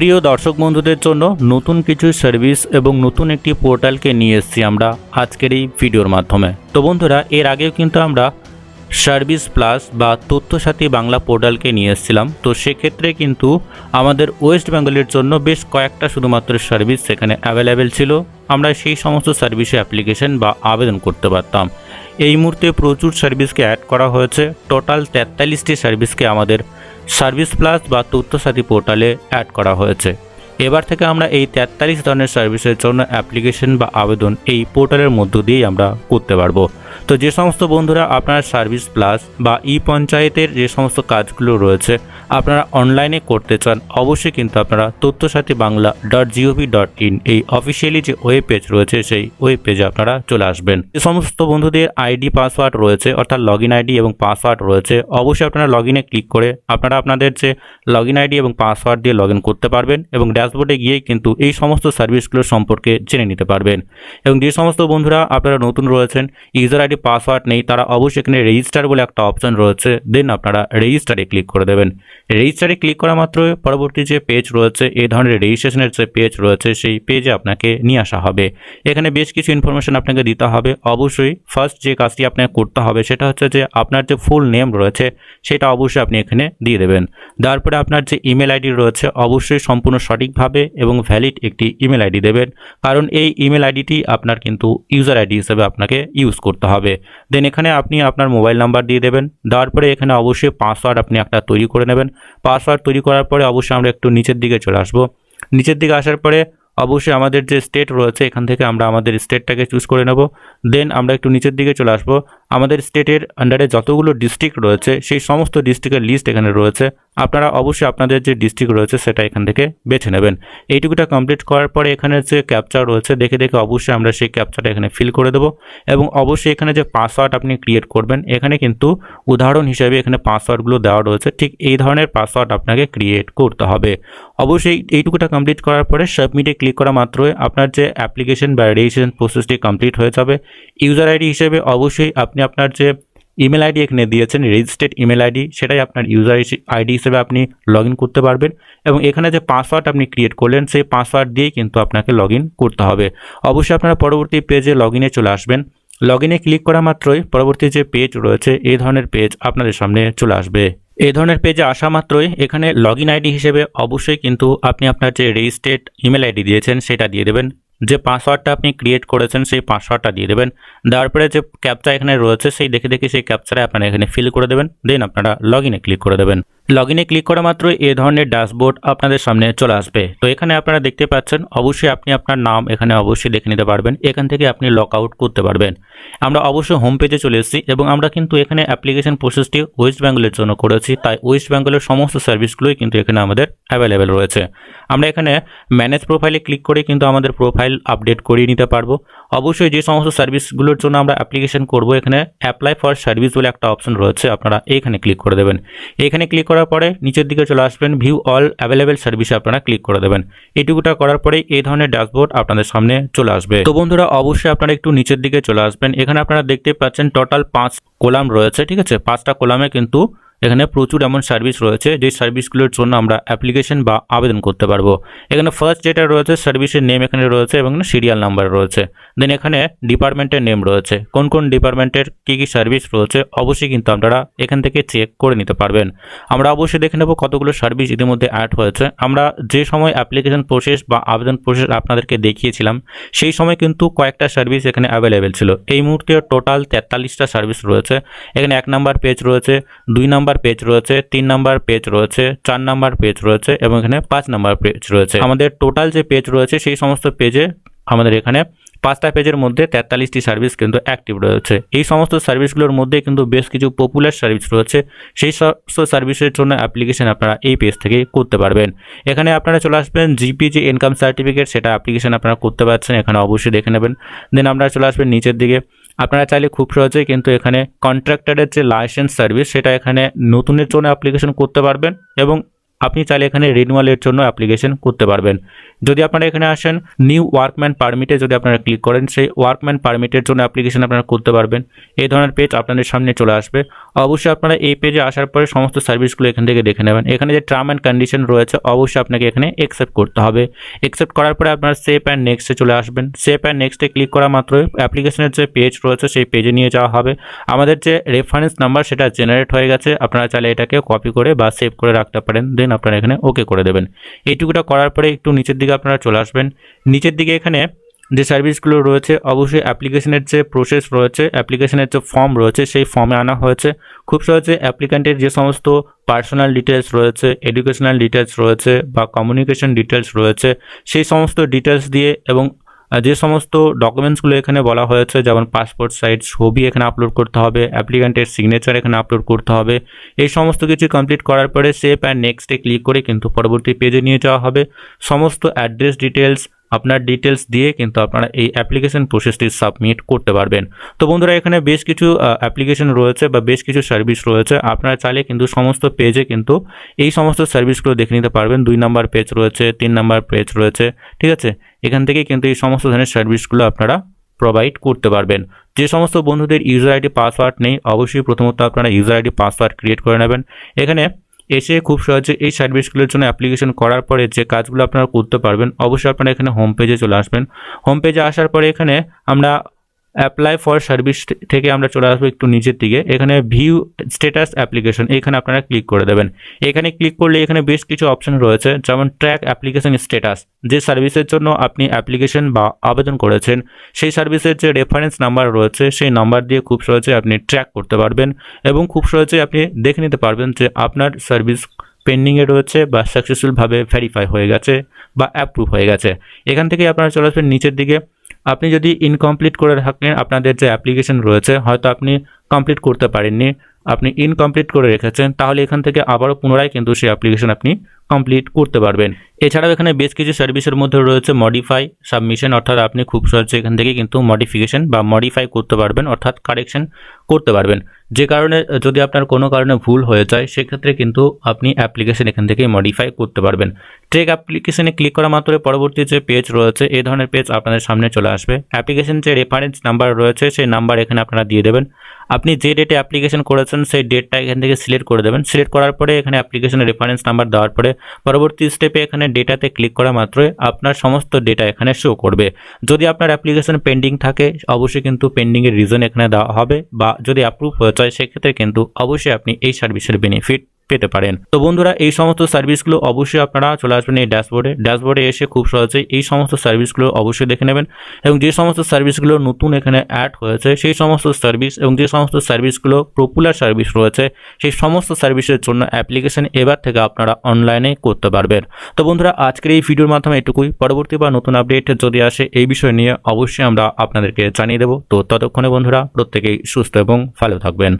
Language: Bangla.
প্রিয় দর্শক বন্ধুদের জন্য নতুন কিছু সার্ভিস এবং নতুন একটি পোর্টালকে নিয়ে এসেছি আমরা আজকের এই ভিডিওর মাধ্যমে। তো বন্ধুরা, এর আগেও কিন্তু আমরা সার্ভিস প্লাস বা তথ্যসাথী বাংলা পোর্টালকে নিয়ে এসেছিলাম। তো সেক্ষেত্রে কিন্তু আমাদের ওয়েস্ট বেঙ্গলের জন্য বেশ কয়েকটা শুধুমাত্র সার্ভিস সেখানে অ্যাভেলেবেল ছিল। আমরা সেই সমস্ত সার্ভিসে অ্যাপ্লিকেশন বা আবেদন করতে পারতাম। এই মুহূর্তে প্রচুর সার্ভিসকে অ্যাড করা হয়েছে। টোটাল 43টি সার্ভিসকে আমাদের সার্ভিস প্লাস বা তথ্যসাথী পোর্টালে অ্যাড করা হয়েছে। এবার থেকে আমরা এই 43 ধরনের সার্ভিসের জন্য অ্যাপ্লিকেশন বা আবেদন এই পোর্টালের মধ্য দিয়েই আমরা করতে পারবো। তো যে সমস্ত বন্ধুরা আপনার সার্ভিস প্লাস বা ই পঞ্চায়েতের যে সমস্ত কাজগুলো রয়েছে আপনারা অনলাইনে করতে চান, অবশ্যই কিন্তু আপনারা তথ্যসাথী বাংলা .gov.in এই অফিসিয়ালি যে ওয়েব পেজ রয়েছে সেই ওয়েব পেজে আপনারা চলে আসবেন। যে সমস্ত বন্ধুদের আইডি পাসওয়ার্ড রয়েছে অর্থাৎ লগইন আইডি এবং পাসওয়ার্ড রয়েছে, অবশ্যই আপনারা লগইনে ক্লিক করে আপনারা আপনাদের যে লগইন আইডি এবং পাসওয়ার্ড দিয়ে লগ ইন করতে পারবেন এবং ড্যাশবোর্ডে গিয়েই কিন্তু এই সমস্ত সার্ভিসগুলো সম্পর্কে জেনে নিতে পারবেন। এবং যে সমস্ত বন্ধুরা আপনারা নতুন রয়েছেন, ইউজার আইডি পাসওয়ার্ড নেই, তারা অবশ্যই এখানে রেজিস্টার বলে একটা অপশন রয়েছে, দেন আপনারা রেজিস্টারে ক্লিক করে দেবেন। রেজিস্টারে ক্লিক করা মাত্রই পরবর্তী যে পেজ রয়েছে এই ধরনের রেজিস্ট্রেশনের যে পেজ রয়েছে সেই পেজে আপনাকে নিয়ে আসা হবে। এখানে বেশ কিছু ইনফরমেশন আপনাকে দিতে হবে। অবশ্যই ফার্স্ট যে কাজটি আপনাকে করতে হবে সেটা হচ্ছে যে আপনার যে ফুল নেম রয়েছে সেটা অবশ্যই আপনি এখানে দিয়ে দেবেন। তারপরে আপনার যে ইমেল আইডি রয়েছে অবশ্যই সম্পূর্ণ সঠিকভাবে এবং ভ্যালিড একটি ইমেল আইডি দেবেন, কারণ এই ইমেল আইডিটি আপনার কিন্তু ইউজার আইডি হিসেবে আপনাকে ইউজ করতে হবে। দেন এখানে আপনি আপনার মোবাইল নাম্বার দিয়ে দেবেন। তারপরে এখানে অবশ্যই পাসওয়ার্ড আপনি একটা তৈরি করে নেবেন। পাসওয়ার্ড তৈরি করার পরে অবশ্যই আমরা একটু নিচের দিকে চলে আসবো। নিচের দিকে আসার পরে অবশ্যই আমাদের যে স্টেট রয়েছে এখান থেকে আমরা আমাদের স্টেটটাকে চুজ করে নেব। দেন আমরা একটু নিচের দিকে চলে আসবো। আমাদের স্টেটের আন্ডারে যতগুলো ডিস্ট্রিক্ট রয়েছে সেই সমস্ত ডিস্ট্রিক্টের লিস্ট এখানে রয়েছে। আপনারা অবশ্যই আপনাদের যে ডিস্ট্রিক্ট রয়েছে সেটা এখান থেকে বেছে নেবেন। এইটুকুটা কমপ্লিট করার পরে এখানে যে ক্যাপচা রয়েছে দেখে দেখে অবশ্যই আমরা সেই ক্যাপচাটা এখানে ফিল করে দেবো। এবং অবশ্যই এখানে যে পাসওয়ার্ড আপনি ক্রিয়েট করবেন এখানে কিন্তু উদাহরণ হিসেবে এখানে পাসওয়ার্ডগুলো দেওয়া রয়েছে, ঠিক এই ধরনের পাসওয়ার্ড আপনাকে ক্রিয়েট করতে হবে। অবশ্যই এইটুকুটা কমপ্লিট করার পরে সাবমিটে ক্লিক করা মাত্রই আপনার যে অ্যাপ্লিকেশন বা রেজিস্ট্রেশন প্রসেসটি কমপ্লিট হয়ে যাবে। ইউজার আইডি হিসেবে অবশ্যই আপনি আপনার যে ইমেল আইডি এখানে দিয়েছেন রেজিস্টার্ড ইমেল আইডি সেটাই আপনার ইউজার আইডি হিসেবে আপনি লগ ইন করতে পারবেন। এবং এখানে যে পাসওয়ার্ড আপনি ক্রিয়েট করলেন সেই পাসওয়ার্ড দিয়েই কিন্তু আপনাকে লগ ইন করতে হবে। অবশ্যই আপনারা পরবর্তী পেজে লগ ইনে চলে আসবেন। লগ ইনে ক্লিক করা মাত্রই পরবর্তী যে পেজ রয়েছে এই ধরনের পেজ আপনাদের সামনে চলে আসবে। এই ধরনের পেজে আসা মাত্রই এখানে লগ ইন আইডি হিসেবে অবশ্যই কিন্তু আপনি আপনার যে রেজিস্টার্ড ইমেল আইডি দিয়েছেন সেটা দিয়ে দেবেন। যে পাসওয়ার্ডটা আপনি ক্রিয়েট করেছেন সেই পাসওয়ার্ডটা দিয়ে দেবেন। দেওয়ার পরে যে ক্যাপচা এখানে রয়েছে সেই দেখে দেখে সেই ক্যাপচাটা আপনারা এখানে ফিল করে দেবেন। দেন আপনারা লগ ইনে ক্লিক করে দেবেন। লগ ইনে ক্লিক করা মাত্রই এই ধরনের ড্যাশবোর্ড আপনাদের সামনে চলে আসবে। তো এখানে আপনারা দেখতে পাচ্ছেন অবশ্যই আপনি আপনার নাম এখানে অবশ্যই দেখে নিতে পারবেন। এখান থেকে আপনি লগ আউট করতে পারবেন। আমরা অবশ্যই হোম পেজে চলে এসেছি এবং আমরা কিন্তু এখানে অ্যাপ্লিকেশন প্রসেসটি ওয়েস্ট বেঙ্গলের জন্য করেছি, তাই ওয়েস্ট বেঙ্গলের সমস্ত সার্ভিসগুলোই কিন্তু এখানে আমাদের অ্যাভেলেবেল রয়েছে। আমরা এখানে ম্যানেজ প্রোফাইলে ক্লিক করে কিন্তু আমাদের প্রোফাইল আপডেট করিয়ে নিতে পারবো। অবশ্যই যে সমস্ত সার্ভিসগুলোর জন্য আমরা অ্যাপ্লিকেশন করব এখানে অ্যাপ্লাই ফর সার্ভিস বলে একটা অপশন রয়েছে, আপনারা এখানে ক্লিক করে দেবেন। এখানে ক্লিক করার পরে নিচের দিকে চলে আসবেন, ভিউ অল অ্যাভেলেবেল সার্ভিসে আপনারা ক্লিক করে দেবেন। এইটুকুটা করার পরে এই ধরনের ড্যাশবোর্ড আপনাদের সামনে চলে আসবে। তো বন্ধুরা, অবশ্যই আপনারা একটু নিচের দিকে চলে আসবেন। এখানে আপনারা দেখতে পাচ্ছেন টোটাল 5 কলাম রয়েছে, ঠিক আছে। 5টা কলামে কিন্তু এখানে প্রচুর এমন সার্ভিস রয়েছে যে সার্ভিসগুলোর জন্য আমরা অ্যাপ্লিকেশন বা আবেদন করতে পারবো। এখানে ফার্স্ট যেটা রয়েছে সার্ভিসের নেম এখানে রয়েছে এবং সিরিয়াল নাম্বার রয়েছে। দেন এখানে ডিপার্টমেন্টের নেম রয়েছে, কোন কোন ডিপার্টমেন্টের কী কী সার্ভিস রয়েছে অবশ্যই কিন্তু আপনারা এখান থেকে চেক করে নিতে পারবেন। আমরা অবশ্যই দেখে নেব কতগুলো সার্ভিস ইতিমধ্যে অ্যাড হয়েছে। আমরা যে সময় অ্যাপ্লিকেশন প্রসেস বা আবেদন প্রসেস আপনাদেরকে দেখিয়েছিলাম সেই সময় কিন্তু কয়েকটা সার্ভিস এখানে অ্যাভেলেবেল ছিল। এই মুহূর্তে টোটাল 43টা সার্ভিস রয়েছে। এখানে 1 নাম্বার পেজ রয়েছে, 2 নাম্বার পেজ রয়েছে, 3 নাম্বার পেজ রয়েছে, 4 নাম্বার পেজ রয়েছে এবং এখানে 5 নাম্বার পেজ রয়েছে। আমাদের টোটাল যে পেজ রয়েছে সেই সমস্ত পেজে আমাদের এখানে 5টা পেজের মধ্যে 43টি সার্ভিস কিন্তু অ্যাক্টিভ রয়েছে। এই সমস্ত সার্ভিসগুলোর মধ্যে কিন্তু বেশ কিছু পপুলার সার্ভিস রয়েছে, সেই সমস্ত সার্ভিসের জন্য অ্যাপ্লিকেশন আপনারা এই পেজ থেকে করতে পারবেন। এখানে আপনারা চলে আসবেন, জিপি যে ইনকাম সার্টিফিকেট সেটা অ্যাপ্লিকেশন আপনারা করতে পারছেন, এখানে অবশ্যই দেখে নেবেন। দেন আপনারা চলে আসবেন নিচের দিকে। আপনারা চাইলে খুব সহজেই কিন্তু এখানে কন্ট্রাক্টরের যে লাইসেন্স সার্ভিস সেটা এখানে নতুনের জন্য অ্যাপ্লিকেশন করতে পারবেন এবং আপনি চাইলে এখানে রিনিউয়ালের জন্য অ্যাপ্লিকেশন করতে পারবেন। যদি আপনারা এখানে আসেন নিউ ওয়ার্কম্যান পারমিটে যদি আপনারা ক্লিক করেন, সেই ওয়ার্কম্যান পারমিটের জন্য অ্যাপ্লিকেশন আপনারা করতে পারবেন। এই ধরনের পেজ আপনাদের সামনে চলে আসবে। অবশ্যই আপনারা এই পেজে আসার পরে সমস্ত সার্ভিসগুলো এখান থেকে দেখে নেবেন। এখানে যে টার্ম অ্যান্ড কন্ডিশন রয়েছে অবশ্যই আপনাকে এখানে অ্যাকসেপ্ট করতে হবে। অ্যাকসেপ্ট করার পরে আপনারা সেভ অ্যান্ড নেক্সটে চলে আসবেন। সেভ অ্যান্ড নেক্সটে ক্লিক করা মাত্রই অ্যাপ্লিকেশনের যে পেজ রয়েছে সেই পেজে নিয়ে যাওয়া হবে। আমাদের যে রেফারেন্স নাম্বার সেটা জেনারেট হয়ে গেছে। আপনারা চাইলে এটাকে কপি করে বা সেভ করে রাখতে পারেন, দেন আপনারা এখানে ওকে করে দেবেন। এইটুকুটা করার পরে একটু নিচের দিকে আপনারা চলে আসবেন। নিচের দিকে এখানে যে সার্ভিসগুলো রয়েছে অবশ্যই অ্যাপ্লিকেশনের যে প্রসেস রয়েছে, অ্যাপ্লিকেশনের যে ফর্ম রয়েছে সেই ফর্মে আনা হয়েছে। খুব সহজে অ্যাপ্লিক্যান্টের যে সমস্ত পার্সোনাল ডিটেলস রয়েছে, এডুকেশনাল ডিটেলস রয়েছে বা কমিউনিকেশন ডিটেলস রয়েছে সেই সমস্ত ডিটেলস দিয়ে এবং যে সমস্ত ডকুমেন্টসগুলো এখানে বলা হয়েছে যেমন পাসপোর্ট সাইজ ছবি এখানে আপলোড করতে হবে, অ্যাপ্লিক্যান্টের সিগনেচার এখানে আপলোড করতে হবে। এই সমস্ত কিছু কমপ্লিট করার পরে সেভ অ্যান্ড নেক্সটে ক্লিক করে কিন্তু পরবর্তী পেজে নিয়ে যাওয়া হবে। সমস্ত অ্যাড্রেস ডিটেলস আপনার ডিটেলস দিয়ে কিন্তু আপনারা এই অ্যাপ্লিকেশন প্রসেসটি সাবমিট করতে পারবেন। তো বন্ধুরা এখানে বেশ কিছু অ্যাপ্লিকেশন রয়েছে বা বেশ কিছু সার্ভিস রয়েছে। আপনারা চাইলে কিন্তু সমস্ত পেজে কিন্তু এই সমস্ত সার্ভিসগুলো দেখে নিতে পারবেন। 2 নম্বর পেজ রয়েছে, 3 নম্বর পেজ রয়েছে, ঠিক আছে। এখান থেকে কিন্তু এই সমস্ত ধরনের সার্ভিসগুলো আপনারা প্রোভাইড করতে পারবেন। যে সমস্ত বন্ধুদের ইউজার আইডি পাসওয়ার্ড নেই অবশ্যই প্রথমত আপনারা ইউজার আইডি পাসওয়ার্ড ক্রিয়েট করে নেবেন। এখানে এসে খুব সহজে এই সার্ভিসগুলোর জন্য অ্যাপ্লিকেশন করার পরে যে কাজগুলো আপনারা করতে পারবেন অবশ্যই আপনারা এখানে হোম পেজে চলে আসবেন। হোম পেজে আসার পরে এখানে আমরা অ্যাপ্লাই ফর সার্ভিস থেকে আমরা চলে আসবো একটু নিচের দিকে। এখানে ভিউ স্ট্যাটাস অ্যাপ্লিকেশন এখানে আপনারা ক্লিক করে দেবেন। এখানে ক্লিক করলে এখানে বেশ কিছু অপশন রয়েছে যেমন ট্র্যাক অ্যাপ্লিকেশন স্ট্যাটাস। যে সার্ভিসের জন্য আপনি অ্যাপ্লিকেশন বা আবেদন করেছেন সেই সার্ভিসের যে রেফারেন্স নাম্বার রয়েছে সেই নাম্বার দিয়ে খুব সহজে আপনি ট্র্যাক করতে পারবেন এবং খুব সহজে আপনি দেখে নিতে পারবেন যে আপনার সার্ভিস পেন্ডিংয়ে রয়েছে বা সাকসেসফুলভাবে ভেরিফাই হয়ে গেছে বা অ্যাপ্রুভ হয়ে গেছে। এখান থেকে আপনারা চলে আসবেন নিচের দিকে। আপনি যদি ইনকমপ্লিট করে থাকেন, আপনাদের যে অ্যাপ্লিকেশন রয়েছে হয়তো আপনি কমপ্লিট করতে পারেননি, আপনি ইনকমপ্লিট করে রেখেছেন, তাহলে এখান থেকে আবারও পুনরায় কিন্তু সেই অ্যাপ্লিকেশন আপনি কমপ্লিট করতে পারবেন। এছাড়াও এখানে বেশ কিছু সার্ভিসের মধ্যে রয়েছে মডিফাই সাবমিশন, অর্থাৎ আপনি খুব সহজে এখান থেকে কিন্তু মডিফিকেশন বা মডিফাই করতে পারবেন, অর্থাৎ কারেকশন করতে পারবেন। যে কারণে যদি আপনার কোনো কারণে ভুল হয়ে যায় সেক্ষেত্রে কিন্তু আপনি অ্যাপ্লিকেশন এখান থেকে মডিফাই করতে পারবেন। ট্রেক অ্যাপ্লিকেশনে ক্লিক করা মাত্র পরবর্তী যে পেজ রয়েছে এই ধরনের পেজ আপনাদের সামনে চলে আসবে। অ্যাপ্লিকেশন যে রেফারেন্স নাম্বার রয়েছে সেই নাম্বার এখানে আপনারা দিয়ে দেবেন। আপনি যে ডেটে অ্যাপ্লিকেশন করেছেন সেই ডেটটা এখান থেকে সিলেক্ট করে দেবেন। সিলেক্ট করার পরে এখানে অ্যাপ্লিকেশনের রেফারেন্স নাম্বার দেওয়ার পরে পরবর্তী স্টেপে এখানে ডেটাতে ক্লিক করা মাত্রই আপনার সমস্ত ডেটা এখানে শো করবে। যদি আপনার অ্যাপ্লিকেশন পেন্ডিং থাকে অবশ্যই কিন্তু পেন্ডিংয়ের রিজন এখানে দেওয়া হবে, বা যদি অ্যাপ্রুভ হয়ে যায় সেক্ষেত্রে কিন্তু অবশ্যই আপনি এই সার্ভিসের বেনিফিট পেতে পারেন। তো বন্ধুরা এই সমস্ত সার্ভিসগুলো অবশ্যই আপনারা চলে আসবেন এই ড্যাশবোর্ডে এসে খুব সহজেই এই সমস্ত সার্ভিসগুলো অবশ্যই দেখে নেবেন এবং যে সমস্ত সার্ভিসগুলো নতুন এখানে অ্যাড হয়েছে সেই সমস্ত সার্ভিস এবং যে সমস্ত সার্ভিসগুলো পপুলার সার্ভিস রয়েছে সেই সমস্ত সার্ভিসের জন্য অ্যাপ্লিকেশন এবার থেকে আপনারা অনলাইনে করতে পারবেন। তো বন্ধুরা আজকের এই ভিডিওর মাধ্যমে এটুকুই। পরবর্তী বা নতুন আপডেট যদি আসে এই বিষয় নিয়ে অবশ্যই আমরা আপনাদেরকে জানিয়ে দেবো। তো ততক্ষণে বন্ধুরা প্রত্যেকেই সুস্থ এবং ভালো থাকবেন।